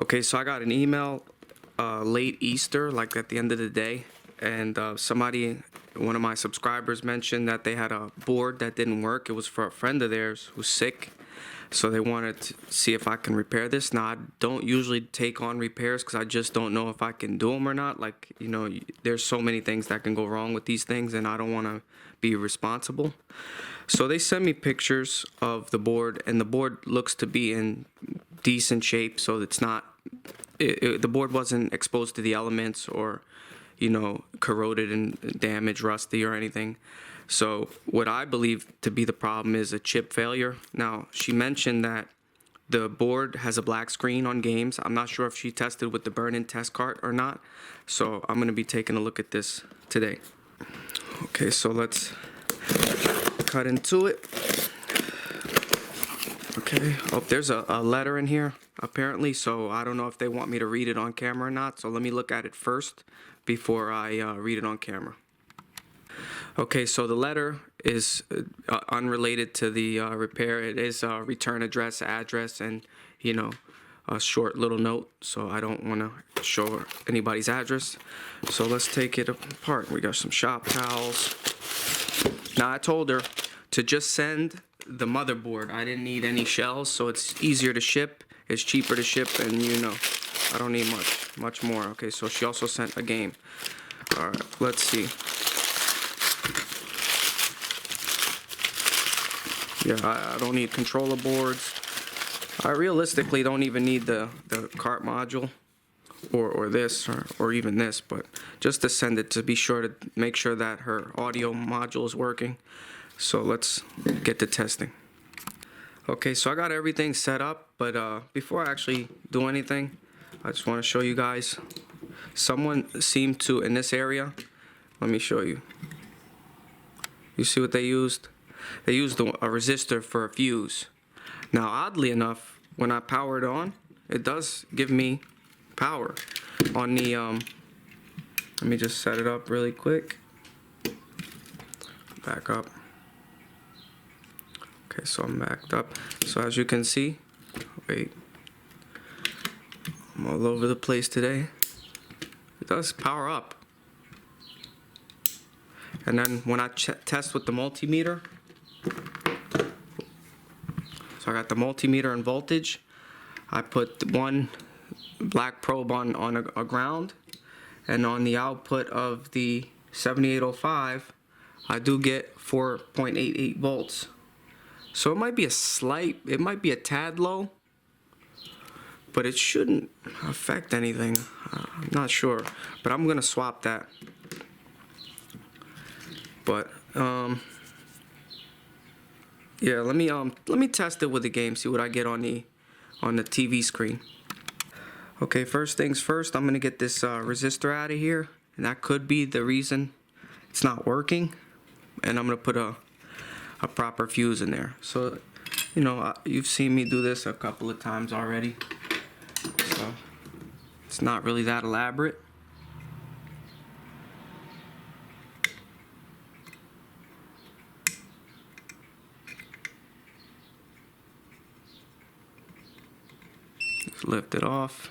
Okay, so I got an email late Easter, like at the end of the day, and one of my subscribers mentioned that they had a board that didn't work. It was for a friend of theirs who's sick, so they wanted to see if I can repair this. Now, I don't usually take on repairs because I just don't know if I can do them or not. Like, you know, there's so many things that can go wrong with these things, and I don't want to be responsible. So they sent me pictures of the board, and the board looks to be in decent shape, so it's not, the board wasn't exposed to the elements or, you know, corroded and damaged, rusty or anything. So what I believe to be the problem is a chip failure. Now, she mentioned that the board has a black screen on games. I'm not sure if she tested with the burn-in test cart or not, so I'm going to be taking a look at this today. Okay, so let's cut into it. Okay, oh, there's a letter in here apparently, so I don't know if they want me to read it on camera or not, so let me look at it first before I read it on camera. Okay, so the letter is unrelated to the repair. It is a return address, and, you know, a short little note, so I don't want to show anybody's address. So let's take it apart. We got some shop towels. Now, I told her to just send the motherboard. I didn't need any shells, so it's easier to ship, it's cheaper to ship, and, you know, I don't need much more. Okay, so she also sent a game. All right, let's see. Yeah, I don't need controller boards. I realistically don't even need the cart module or this or even this, but just to send it to be sure to make sure that her audio module is working. So let's get to testing. Okay, so I got everything set up, but before I actually do anything, I just want to show you guys. Someone seemed to, in this area, let me show you. You see what they used? They used a resistor for a fuse. Now, oddly enough, when I power it on, it does give me power. On the, let me just set it up really quick. Back up. Okay, so I'm backed up. So as you can see, wait, I'm all over the place today. It does power up. And then when I test with the multimeter, so I got the multimeter and voltage. I put one black probe on a ground, and on the output of the 7805, I do get 4.88 volts. So it might be it might be a tad low, but it shouldn't affect anything. I'm not sure, but I'm gonna swap that. But yeah, let me test it with the game, see what I get on the TV screen. Okay, first things first, I'm gonna get this resistor out of here, and that could be the reason it's not working. And I'm gonna put a proper fuse in there. So, you know, you've seen me do this a couple of times already, so it's not really that elaborate. Just lift it off.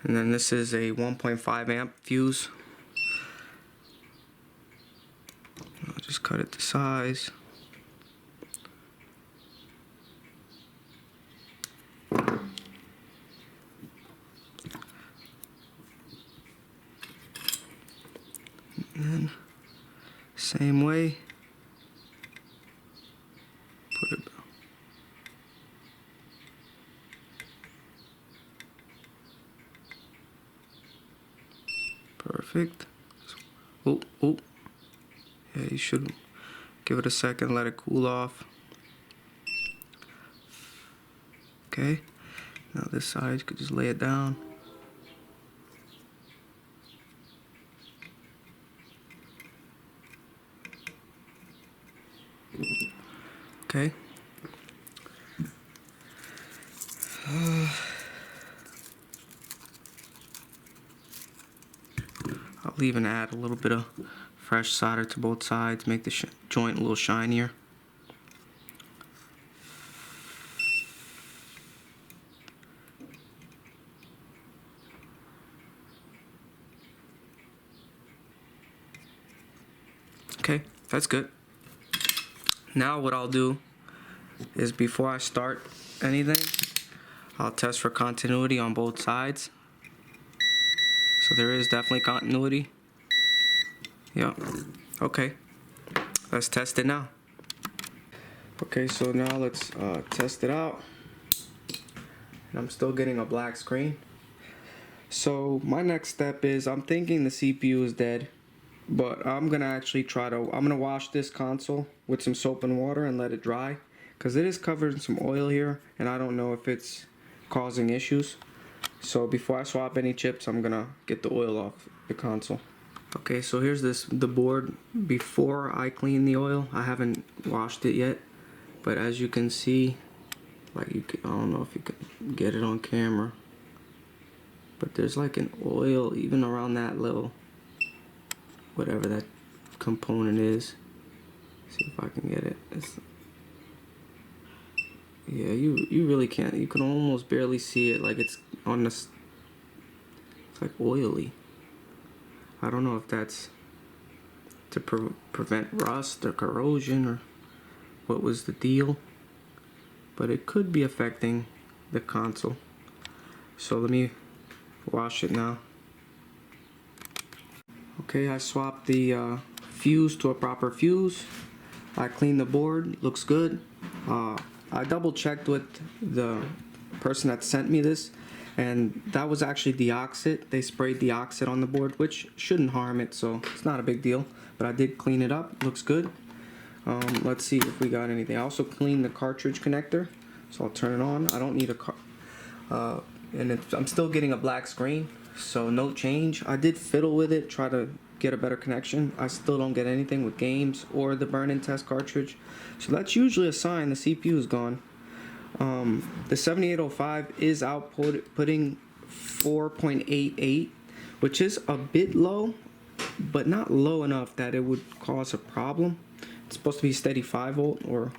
And then this is a 1.5 amp fuse. I'll just cut it to size. And then same way, put it. Perfect. Oh. Yeah, you should give it a second, let it cool off. Okay. Now this side, you could just lay it down. Okay. I'll even add a little bit of fresh solder to both sides, make the joint a little shinier. That's good. Now what I'll do is before I start anything, I'll test for continuity on both sides. So there is definitely continuity. Yeah. Okay. Let's test it now. Okay, so now let's test it out. And I'm still getting a black screen. So my next step is I'm thinking the CPU is dead, but I'm gonna actually I'm gonna wash this console with some soap and water and let it dry, because it is covered in some oil here and I don't know if it's causing issues. So before I swap any chips, I'm gonna get the oil off the console. Okay, so here's the board before I clean the oil. I haven't washed it yet, but as you can see, like I don't know if you can get it on camera, but there's like an oil even around that little, whatever that component is. See if I can get it. Yeah, you really can't. You can almost barely see it. Like it's on this. It's like oily. I don't know if that's to prevent rust or corrosion or what was the deal, but it could be affecting the console. So let me wash it now. Okay, I swapped the fuse to a proper fuse. I cleaned the board, looks good. I double checked with the person that sent me this, and that was actually deoxit. They sprayed deoxit on the board, which shouldn't harm it, so it's not a big deal. But I did clean it up, looks good. Let's see if we got anything. I also cleaned the cartridge connector, so I'll turn it on. I don't need a I'm still getting a black screen, so no change. I did fiddle with it, try to get a better connection. I still don't get anything with games or the burn-in test cartridge, so that's usually a sign the CPU is gone. The 7805 is outputting 4.88, which is a bit low, but not low enough that it would cause a problem. It's supposed to be steady 5 volt, or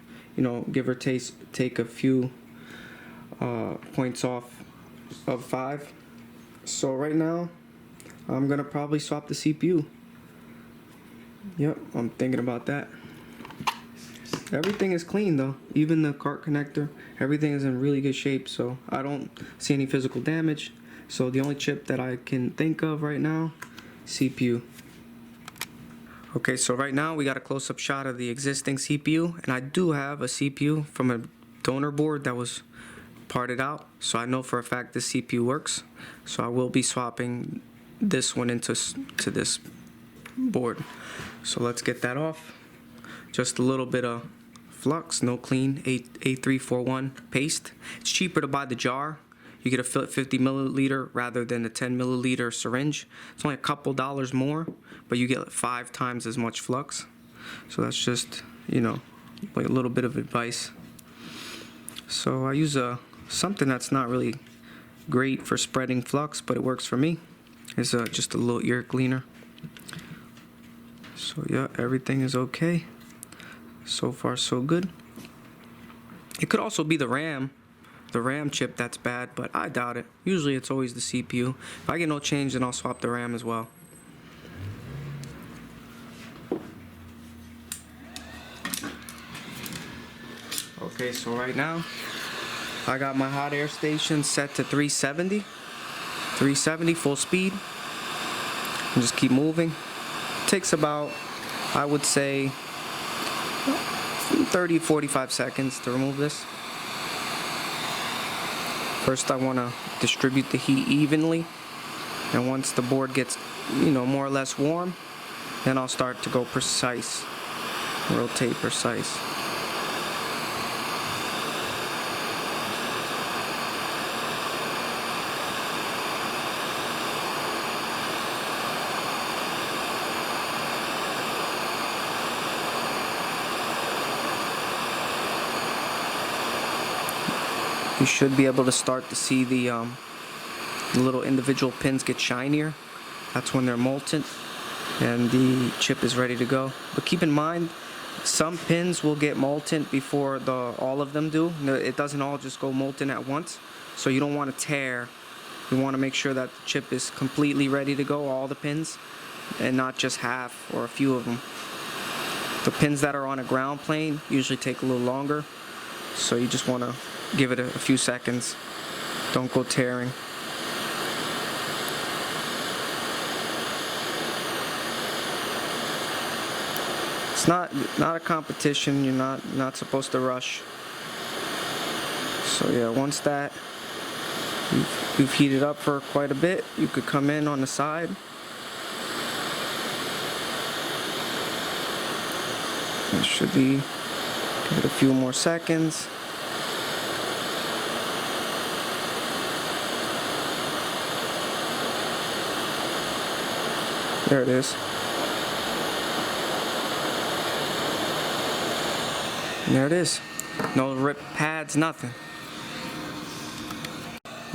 give or take a few points off of 5. So right now I'm gonna probably swap the CPU. Yep, I'm thinking about that. Everything is clean though, even the cart connector, everything is in really good shape, so I don't see any physical damage. So the only chip that I can think of right now, CPU. Okay, so right now we got a close-up shot of the existing CPU, and I do have a CPU from a donor board that was parted out, so I know for a fact this CPU works. So I will be swapping this one into this board. So let's get that off. Just a little bit of flux, no clean, A341 paste. It's cheaper to buy the jar. You get a 50 milliliter rather than a 10 milliliter syringe. It's only a couple dollars more, but you get 5 times as much flux. So that's just, like a little bit of advice. So I use something that's not really great for spreading flux, but it works for me. It's just a little ear cleaner. So yeah, everything is okay. So far so good. It could also be the RAM chip that's bad, but I doubt it. Usually it's always the CPU. If I get no change, then I'll swap the RAM as well. Okay, so right now I got my hot air station set to 370 full speed, and just keep moving. It takes about, I would say, 30-45 seconds to remove this. First I want to distribute the heat evenly, and once the board gets more or less warm, then I'll start to go precise, rotate precise. You should be able to start to see the little individual pins get shinier. That's when they're molten and the chip is ready to go. But keep in mind, some pins will get molten before all of them do. It doesn't all just go molten at once, so you don't want to tear. You want to make sure that the chip is completely ready to go, all the pins, and not just half or a few of them. The pins that are on a ground plane usually take a little longer, so you just want to give it a few seconds. Don't go tearing. It's not a competition. You're not supposed to rush. So yeah, once that you've heated up for quite a bit, you could come in on the side. It should be, give it a few more seconds. There it is. And there it is. No rip pads, nothing.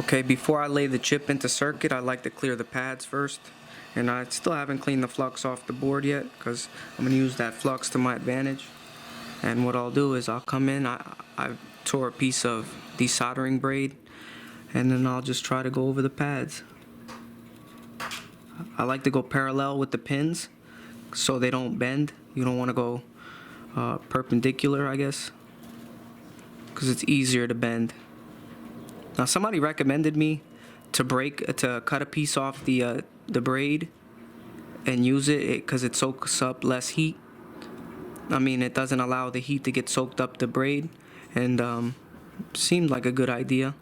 Okay, before I lay the chip into circuit, I like to clear the pads first. And I still haven't cleaned the flux off the board yet, because I'm going to use that flux to my advantage. And what I'll do is I'll come in, I tore a piece of desoldering braid, and then I'll just try to go over the pads. I like to go parallel with the pins so they don't bend. You don't want to go perpendicular, I guess, because it's easier to bend. Now somebody recommended me to cut a piece off the braid and use it because it soaks up less heat. I mean, it doesn't allow the heat to get soaked up the braid, and seemed like a good idea.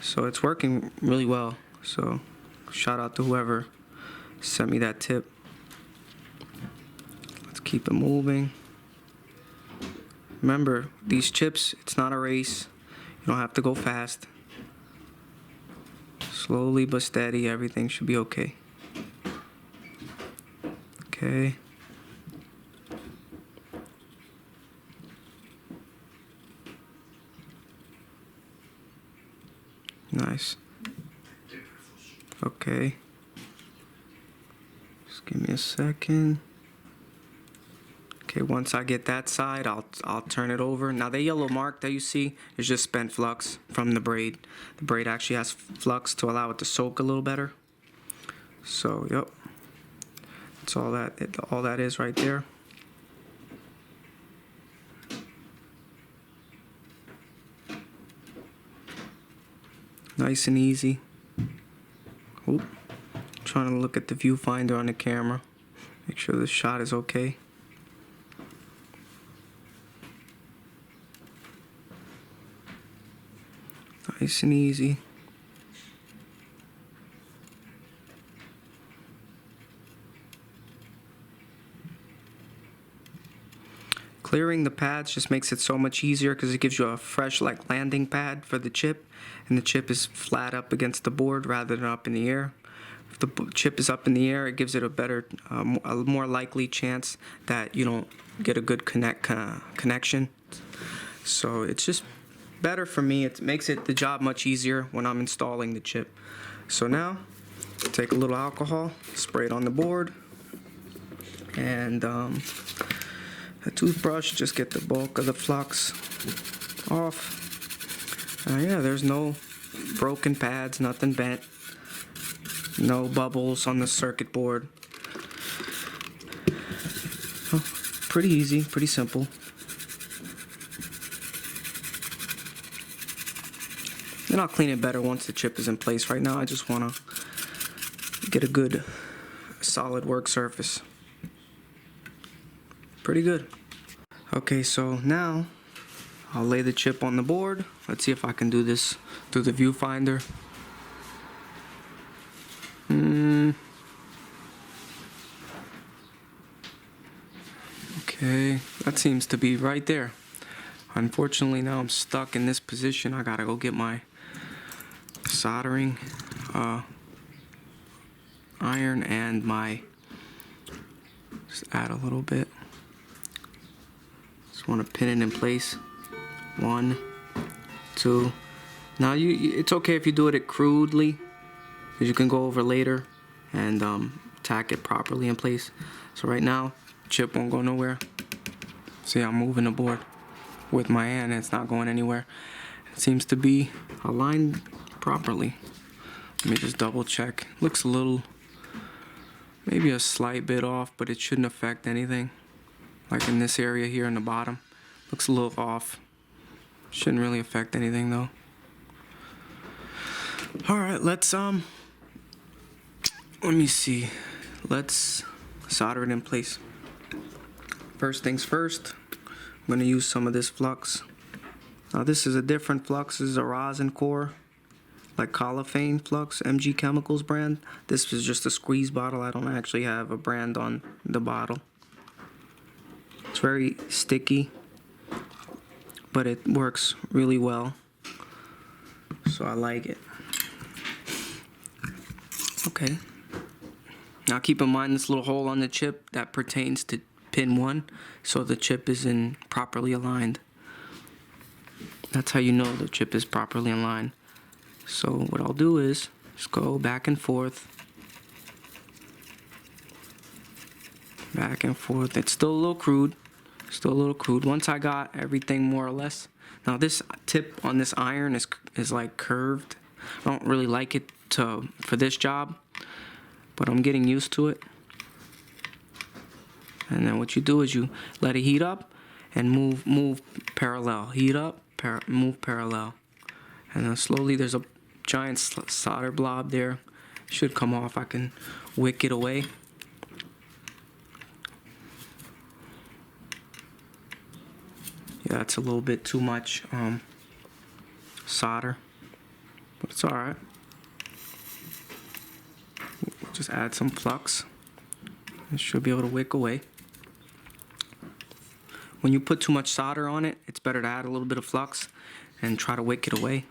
So it's working really well. So shout out to whoever sent me that tip. Let's keep it moving. Remember, these chips, it's not a race. You don't have to go fast. Slowly but steady, everything should be okay. Okay. Nice. Okay. Just give me a second. Okay, once I get that side, I'll turn it over. Now the yellow mark that you see is just spent flux from the braid. The braid actually has flux to allow it to soak a little better. So, yep. That's all that is right there. Nice and easy. Oop. Trying to look at the viewfinder on the camera. Make sure the shot is okay. Nice and easy. Clearing the pads just makes it so much easier because it gives you a fresh landing pad for the chip, and the chip is flat up against the board rather than up in the air. If the chip is up in the air, it gives it a better, a more likely chance that you don't get a good connection. So it's just better for me. It makes the job much easier when I'm installing the chip. So now, take a little alcohol, spray it on the board, and a toothbrush, just get the bulk of the flux off. Yeah, there's no broken pads, nothing bent, no bubbles on the circuit board. Oh, pretty easy, pretty simple. And I'll clean it better once the chip is in place. Right now I just want to get a good solid work surface. Pretty good. Okay, so now I'll lay the chip on the board. Let's see if I can do this through the viewfinder. Okay, that seems to be right there. Unfortunately, now I'm stuck in this position. I gotta go get my soldering iron and just add a little bit. Just want to pin it in place. 1, 2. Now it's okay if you do it crudely, because you can go over later and tack it properly in place. So right now, chip won't go nowhere. See, I'm moving the board with my hand and it's not going anywhere. It seems to be aligned properly. Let me just double check. Looks a little, maybe a slight bit off, but it shouldn't affect anything. like in this area here in the bottom. Looks a little off. Shouldn't really affect anything though. Alright, let's let me see. Let's solder it in place. First things first, I'm going to use some of this flux. Now this is a different flux. This is a rosin core, like Colophane flux, MG Chemicals brand. This is just a squeeze bottle. I don't actually have a brand on the bottle. It's very sticky, but it works really well, so I like it. Okay. Now keep in mind this little hole on the chip that pertains to pin 1, so the chip is properly aligned. That's how you know the chip is properly aligned. So what I'll do is just go back and forth. Back and forth. It's still a little crude. Once I got everything more or less. Now this tip on this iron is like curved. I don't really like it for this job, but I'm getting used to it. And then what you do is you let it heat up and move parallel. Heat up, move parallel. And then slowly there's a giant solder blob there. Should come off. I can wick it away. Yeah, that's a little bit too much solder, but it's alright. Just add some flux. It should be able to wick away. When you put too much solder on it, it's better to add a little bit of flux and try to wick it away.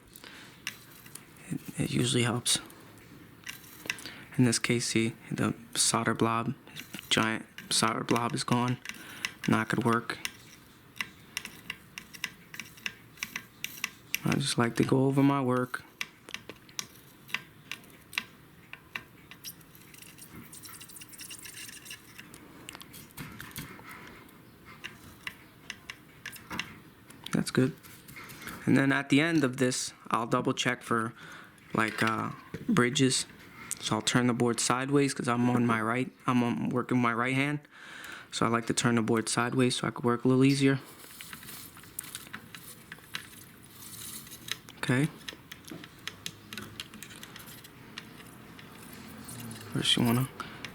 It usually helps. In this case, see, the solder blob, giant solder blob is gone. Not gonna work. I just like to go over my work. That's good. And then at the end of this, I'll double check for like bridges. So I'll turn the board sideways because I'm working with my right hand. So I like to turn the board sideways so I can work a little easier. Okay. First you want to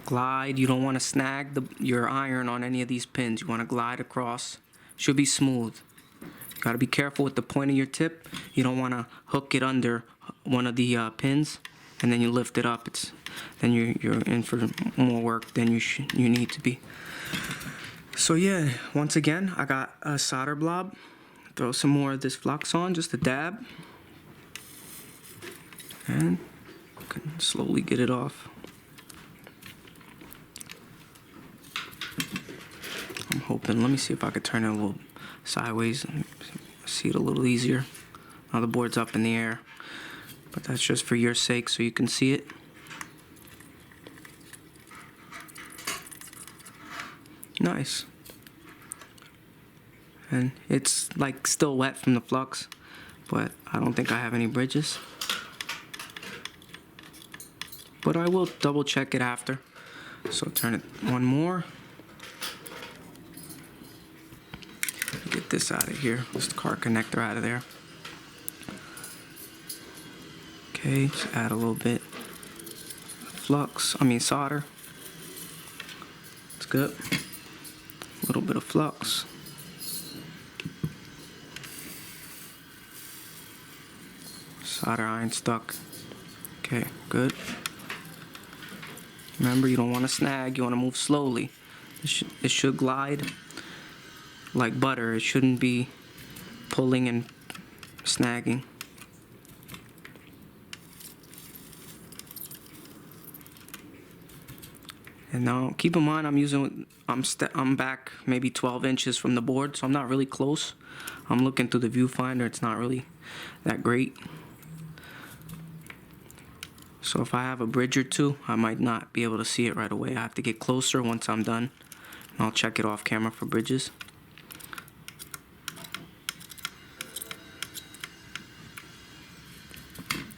glide. You don't want to snag your iron on any of these pins. You want to glide across. Should be smooth. You got to be careful with the point of your tip. You don't want to hook it under one of the pins and then you lift it up. Then you're in for more work than you need to be. So yeah, once again, I got a solder blob. Throw some more of this flux on, just a dab. And you can slowly get it off. I'm hoping, let me see if I could turn it a little sideways and see it a little easier. Now the board's up in the air, but that's just for your sake so you can see it. Nice. And it's like still wet from the flux, but I don't think I have any bridges. But I will double check it after. So turn it one more. Get this out of here. This car connector out of there. Okay, just add a little bit solder. It's good. A little bit of flux. Solder iron stuck. Okay, good. Remember, you don't want to snag, you want to move slowly. It should glide like butter. It shouldn't be pulling and snagging. And now keep in mind I'm back maybe 12 inches from the board, so I'm not really close. I'm looking through the viewfinder. It's not really that great. So if I have a bridge or two, I might not be able to see it right away. I have to get closer once I'm done. And I'll check it off camera for bridges.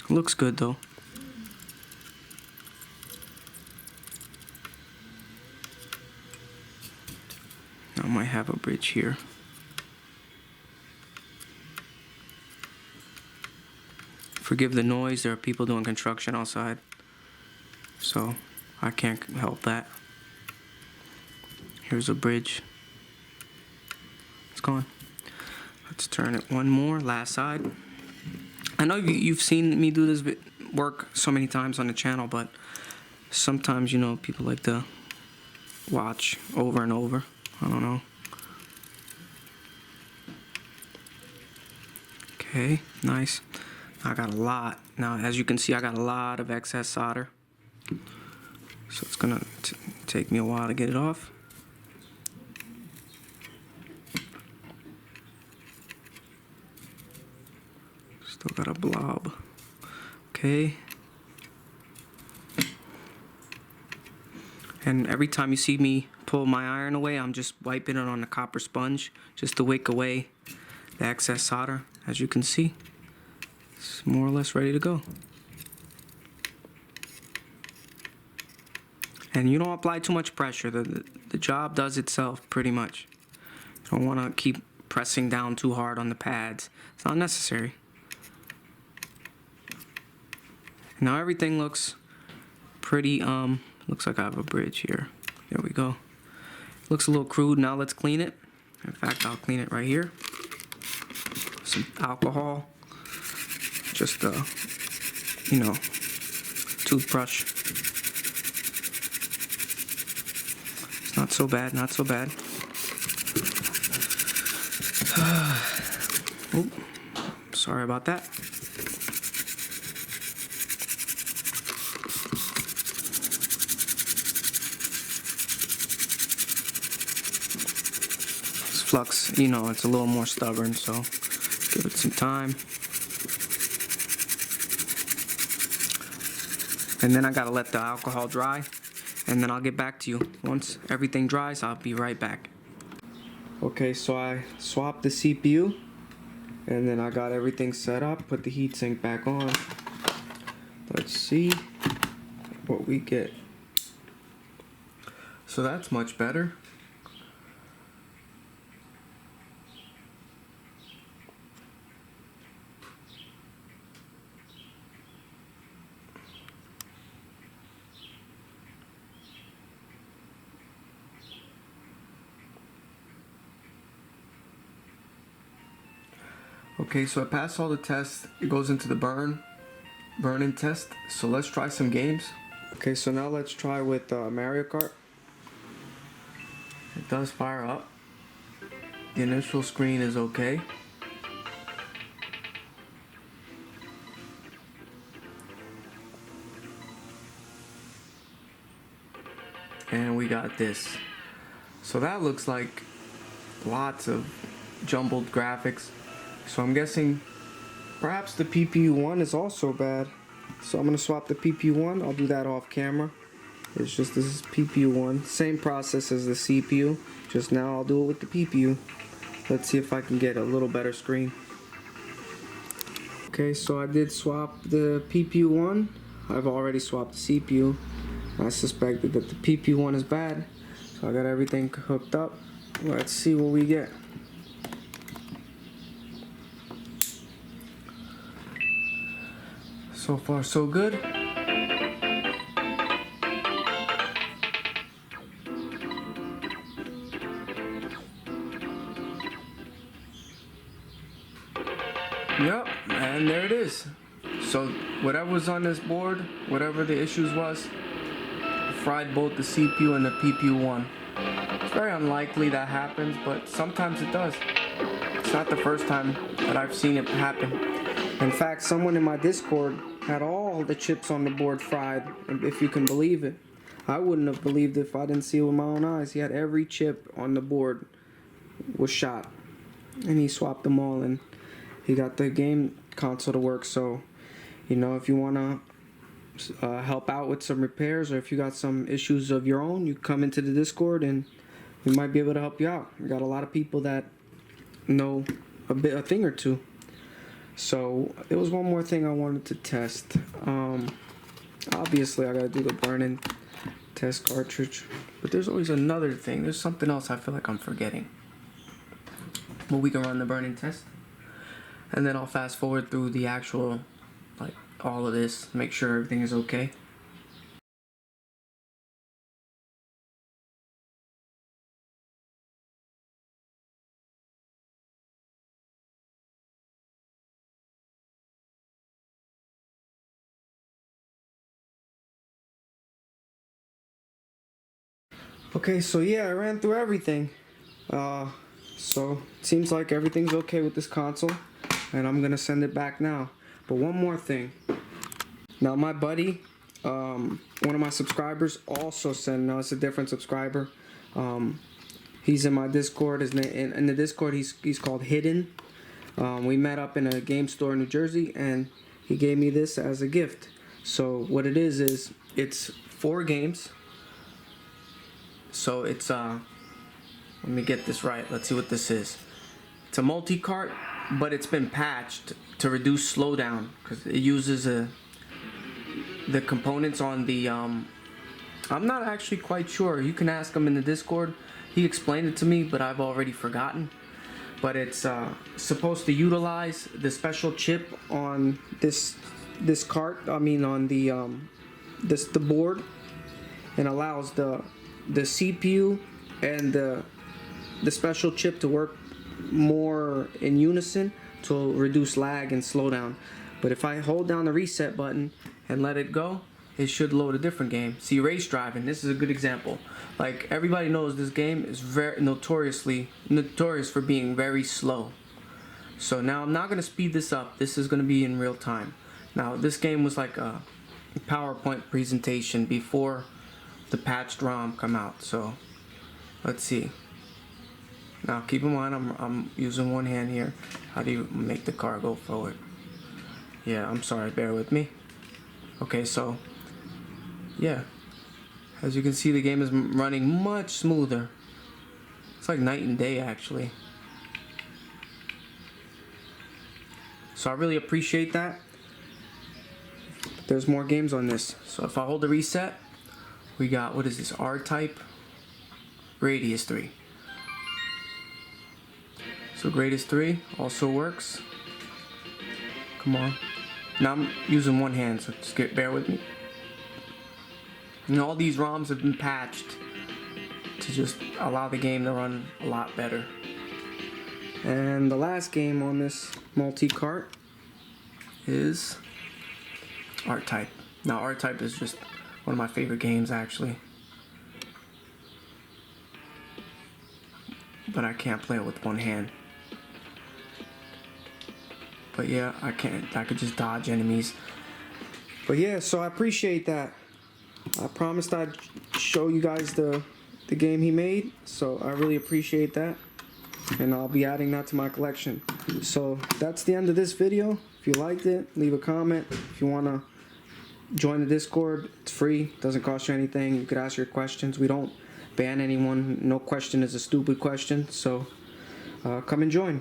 Looks good though. Now my have a bridge here. Forgive the noise, there are people doing construction outside, so I can't help that. Here's a bridge. It's gone. Let's turn it one more, last side. I know you've seen me do this work so many times on the channel, but sometimes, you know, people like to watch over and over. I don't know. Okay, nice. I got a lot. Now, as you can see, I got a lot of excess solder. So it's gonna take me a while to get it off. Still got a blob. Okay. And every time you see me pull my iron away, I'm just wiping it on the copper sponge just to wick away the excess solder. As you can see, it's more or less ready to go. And you don't apply too much pressure. The job does itself pretty much. You don't want to keep pressing down too hard on the pads. It's not necessary. Now everything looks pretty, looks like I have a bridge here. There we go. Looks a little crude. Now let's clean it. In fact, I'll clean it right here. Some alcohol. Just you know, toothbrush. It's not so bad, not so bad. Oop, sorry about that. This flux, you know, it's a little more stubborn, so give it some time. And then I gotta let the alcohol dry, and then I'll get back to you. Once everything dries, I'll be right back. Okay, so I swapped the CPU, and then I got everything set up, put the heatsink back on. Let's see what we get. So that's much better. Okay, so I passed all the tests. It goes into the burn-in test. So let's try some games. Okay, so now let's try with Mario Kart. It does fire up. The initial screen is okay. And we got this. So that looks like lots of jumbled graphics. So I'm guessing perhaps the PPU1 is also bad. So I'm going to swap the PPU1. I'll do that off camera. It's just this is PPU1. Same process as the CPU. Just now I'll do it with the PPU. Let's see if I can get a little better screen. Okay, so I did swap the PPU1. I've already swapped the CPU. I suspected that the PPU1 is bad. So I got everything hooked up. Let's see what we get. So far, so good. Yep, and there it is. So whatever was on this board, whatever the issues was, fried both the CPU and the PPU1. It's very unlikely that happens, but sometimes it does. It's not the first time that I've seen it happen. In fact, someone in my Discord had all the chips on the board fried, if you can believe it. I wouldn't have believed it if I didn't see it with my own eyes. He had every chip on the board was shot, and he swapped them all, and he got the game console to work. So, you know, if you want to help out with some repairs, or if you got some issues of your own, you come into the Discord and we might be able to help you out. We got a lot of people that know a thing or two. So there was one more thing I wanted to test. Obviously I gotta do the burn-in test cartridge, but there's always another thing. There's something else I feel like I'm forgetting. but we can run the burn-in test. And then I'll fast forward through the actual, like, all of this, make sure everything is okay. Okay, so yeah, I ran through everything. So it seems like everything's okay with this console, and I'm gonna send it back now. But one more thing. Now my buddy, one of my subscribers, also sent. Now it's a different subscriber. He's in my Discord. His name in the Discord. He's called Hidden. We met up in a game store in New Jersey, and he gave me this as a gift. So what it is it's 4 games. So it's let me get this right. Let's see what this is. It's a multi-cart, but it's been patched to reduce slowdown because it uses the components on the I'm not actually quite sure. You can ask him in the Discord. He explained it to me, but I've already forgotten. But it's supposed to utilize the special chip on this cart. I mean on the the board, and allows the CPU and the special chip to work more in unison to reduce lag and slowdown. But if I hold down the reset button and let it go, it should load a different game. See, race driving, this is a good example. Like, everybody knows this game is very notorious for being very slow. So now I'm not going to speed this up. This is going to be in real time. Now this game was like a PowerPoint presentation before the patched ROM come out. So let's see. Now keep in mind I'm using one hand here. How do you make the car go forward? Yeah, I'm sorry, bear with me. Okay, so yeah, as you can see, the game is running much smoother. It's like night and day, actually. So I really appreciate that. There's more games on this. So if I hold the reset, we got, what is this, R-Type, Radius 3. So Radius 3 also works. Come on. Now I'm using one hand, so just bear with me. And all these ROMs have been patched to just allow the game to run a lot better. And the last game on this multi-cart is R-Type. Now R-Type is just one of my favorite games, actually. But I can't play it with one hand. But yeah, I could just dodge enemies. But yeah, so I appreciate that. I promised I'd show you guys the game he made, so I really appreciate that. And I'll be adding that to my collection. So that's the end of this video. If you liked it, leave a comment. If you want to join the Discord, it's free, doesn't cost you anything. You could ask your questions. We don't ban anyone. No question is a stupid question. So come and join.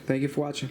Thank you for watching.